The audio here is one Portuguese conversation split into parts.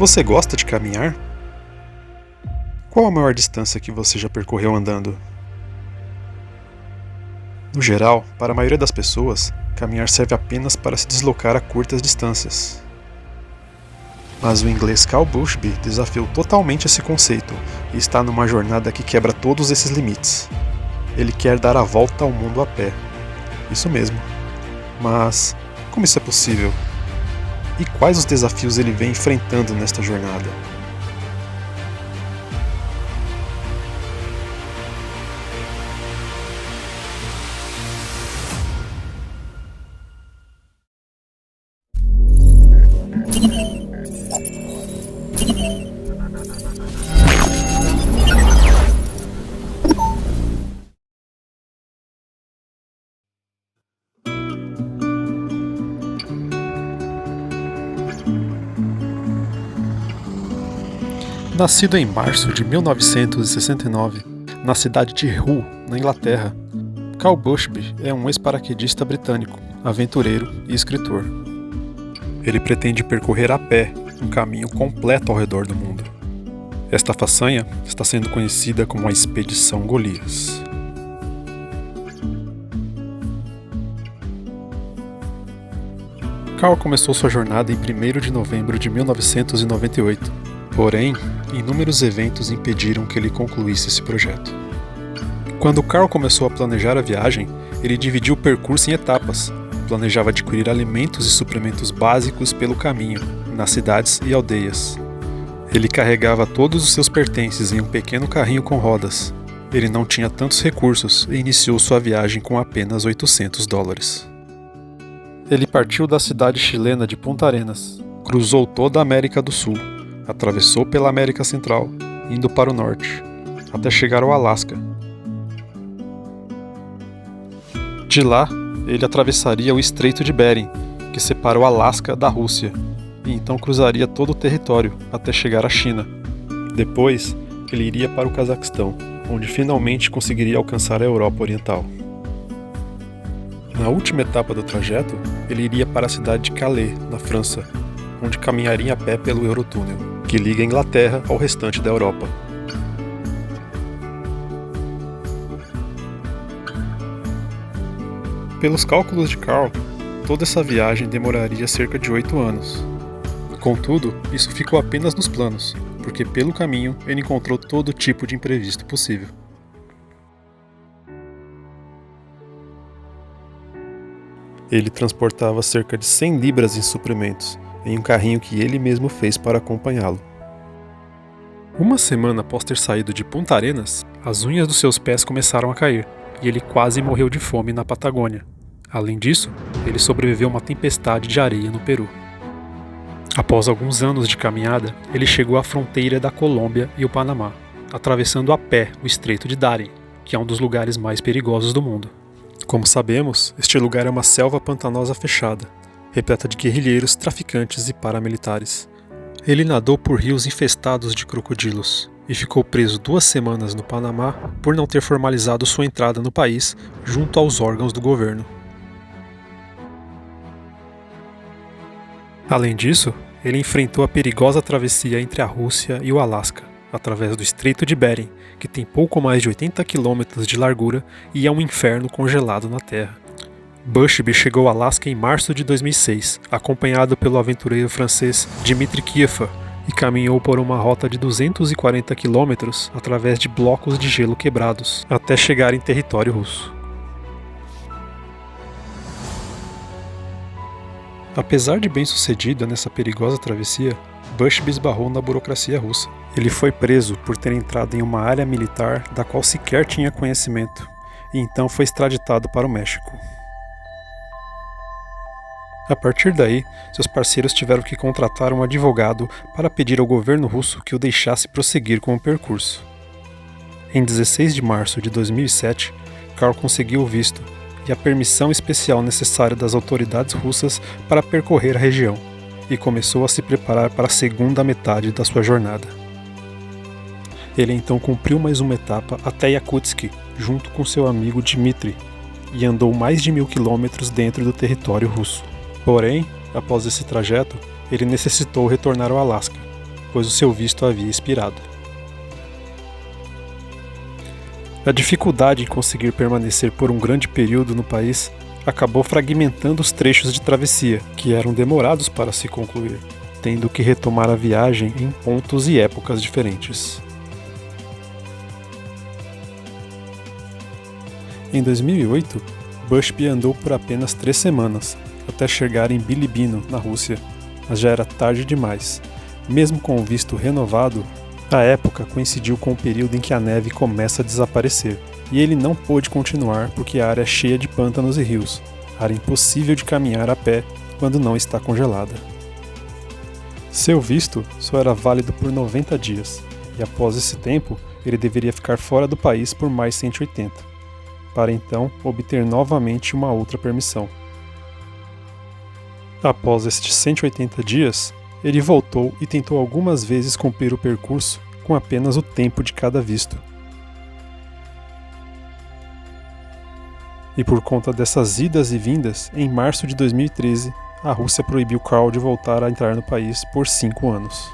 Você gosta de caminhar? Qual a maior distância que você já percorreu andando? No geral, para a maioria das pessoas, caminhar serve apenas para se deslocar a curtas distâncias. Mas o inglês Carl Bushby desafiou totalmente esse conceito e está numa jornada que quebra todos esses limites. Ele quer dar a volta ao mundo a pé. Isso mesmo. Mas como isso é possível? E quais os desafios ele vem enfrentando nesta jornada? Nascido em março de 1969, na cidade de Hull, na Inglaterra, Carl Bushby é um ex-paraquedista britânico, aventureiro e escritor. Ele pretende percorrer a pé um caminho completo ao redor do mundo. Esta façanha está sendo conhecida como a Expedição Golias. Carl começou sua jornada em 1º de novembro de 1998. Porém, inúmeros eventos impediram que ele concluísse esse projeto. Quando Carl começou a planejar a viagem, ele dividiu o percurso em etapas. Planejava adquirir alimentos e suprimentos básicos pelo caminho, nas cidades e aldeias. Ele carregava todos os seus pertences em um pequeno carrinho com rodas. Ele não tinha tantos recursos e iniciou sua viagem com apenas $800. Ele partiu da cidade chilena de Punta Arenas, cruzou toda a América do Sul, atravessou pela América Central, indo para o norte, até chegar ao Alasca. De lá, ele atravessaria o Estreito de Bering, que separa o Alasca da Rússia, e então cruzaria todo o território até chegar à China. Depois, ele iria para o Cazaquistão, onde finalmente conseguiria alcançar a Europa Oriental. Na última etapa do trajeto, ele iria para a cidade de Calais, na França, onde caminharia a pé pelo Eurotúnel, que liga a Inglaterra ao restante da Europa. Pelos cálculos de Carl, toda essa viagem demoraria cerca de 8 anos. Contudo, isso ficou apenas nos planos, porque pelo caminho ele encontrou todo tipo de imprevisto possível. Ele transportava cerca de 100 libras em suprimentos, em um carrinho que ele mesmo fez para acompanhá-lo. Uma semana após ter saído de Punta Arenas, as unhas dos seus pés começaram a cair, e ele quase morreu de fome na Patagônia. Além disso, ele sobreviveu a uma tempestade de areia no Peru. Após alguns anos de caminhada, ele chegou à fronteira da Colômbia e o Panamá, atravessando a pé o Estreito de Darien, que é um dos lugares mais perigosos do mundo. Como sabemos, este lugar é uma selva pantanosa fechada, repleta de guerrilheiros, traficantes e paramilitares. Ele nadou por rios infestados de crocodilos e ficou preso 2 semanas no Panamá por não ter formalizado sua entrada no país junto aos órgãos do governo. Além disso, ele enfrentou a perigosa travessia entre a Rússia e o Alasca, através do Estreito de Bering, que tem pouco mais de 80 km de largura e é um inferno congelado na Terra. Bushby chegou ao Alasca em março de 2006, acompanhado pelo aventureiro francês Dmitry Kiefer, e caminhou por uma rota de 240 km através de blocos de gelo quebrados, até chegar em território russo. Apesar de bem-sucedido nessa perigosa travessia, Bushby esbarrou na burocracia russa. Ele foi preso por ter entrado em uma área militar da qual sequer tinha conhecimento, e então foi extraditado para o México. A partir daí, seus parceiros tiveram que contratar um advogado para pedir ao governo russo que o deixasse prosseguir com o percurso. Em 16 de março de 2007, Carl conseguiu o visto e a permissão especial necessária das autoridades russas para percorrer a região, e começou a se preparar para a segunda metade da sua jornada. Ele então cumpriu mais uma etapa até Yakutsk, junto com seu amigo Dmitry, e andou mais de 1000 quilômetros dentro do território russo. Porém, após esse trajeto, ele necessitou retornar ao Alasca, pois o seu visto havia expirado. A dificuldade em conseguir permanecer por um grande período no país acabou fragmentando os trechos de travessia, que eram demorados para se concluir, tendo que retomar a viagem em pontos e épocas diferentes. Em 2008, Bushby andou por apenas 3 semanas, até chegar em Bilibino, na Rússia, mas já era tarde demais. Mesmo com o visto renovado, a época coincidiu com o período em que a neve começa a desaparecer, e ele não pôde continuar porque a área é cheia de pântanos e rios, área impossível de caminhar a pé quando não está congelada. Seu visto só era válido por 90 dias, e após esse tempo, ele deveria ficar fora do país por mais 180, para então obter novamente uma outra permissão. Após estes 180 dias, ele voltou e tentou algumas vezes cumprir o percurso com apenas o tempo de cada visto. E por conta dessas idas e vindas, em março de 2013, a Rússia proibiu Carl de voltar a entrar no país por 5 anos.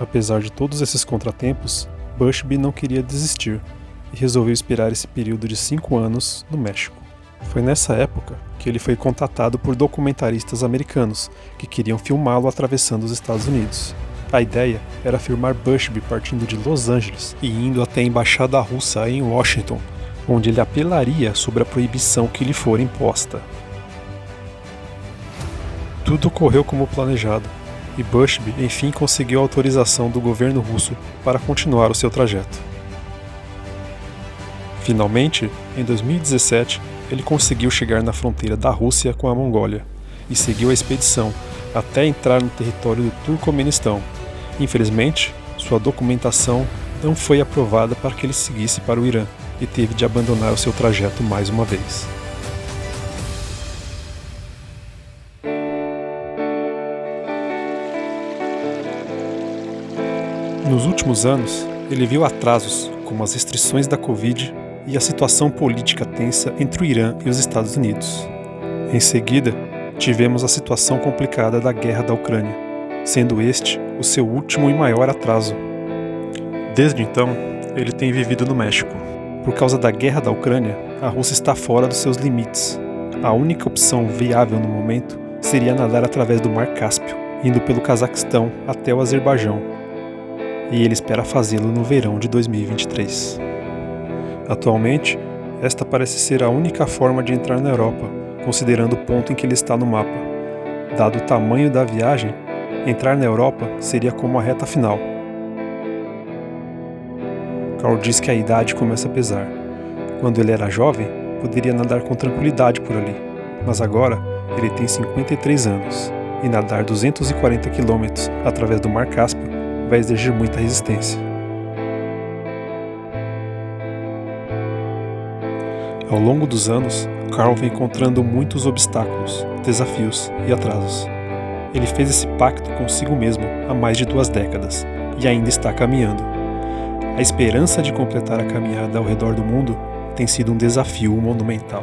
Apesar de todos esses contratempos, Bushby não queria desistir e resolveu esperar esse período de 5 anos no México. Foi nessa época que ele foi contatado por documentaristas americanos que queriam filmá-lo atravessando os Estados Unidos. A ideia era filmar Bushby partindo de Los Angeles e indo até a embaixada russa em Washington, onde ele apelaria sobre a proibição que lhe fora imposta. Tudo correu como planejado, e Bushby enfim conseguiu a autorização do governo russo para continuar o seu trajeto. Finalmente, em 2017, ele conseguiu chegar na fronteira da Rússia com a Mongólia e seguiu a expedição até entrar no território do Turcomenistão. Infelizmente, sua documentação não foi aprovada para que ele seguisse para o Irã e teve de abandonar o seu trajeto mais uma vez. Nos últimos anos, ele viu atrasos, como as restrições da Covid e a situação política tensa entre o Irã e os Estados Unidos. Em seguida, tivemos a situação complicada da guerra da Ucrânia, sendo este o seu último e maior atraso. Desde então, ele tem vivido no México. Por causa da guerra da Ucrânia, a Rússia está fora dos seus limites. A única opção viável no momento seria nadar através do Mar Cáspio, indo pelo Cazaquistão até o Azerbaijão. E ele espera fazê-lo no verão de 2023. Atualmente, esta parece ser a única forma de entrar na Europa, considerando o ponto em que ele está no mapa. Dado o tamanho da viagem, entrar na Europa seria como a reta final. Carl diz que a idade começa a pesar. Quando ele era jovem, poderia nadar com tranquilidade por ali, mas agora ele tem 53 anos, e nadar 240 km através do Mar Cáspio vai exigir muita resistência. Ao longo dos anos, Carl vem encontrando muitos obstáculos, desafios e atrasos. Ele fez esse pacto consigo mesmo há mais de 2 décadas e ainda está caminhando. A esperança de completar a caminhada ao redor do mundo tem sido um desafio monumental.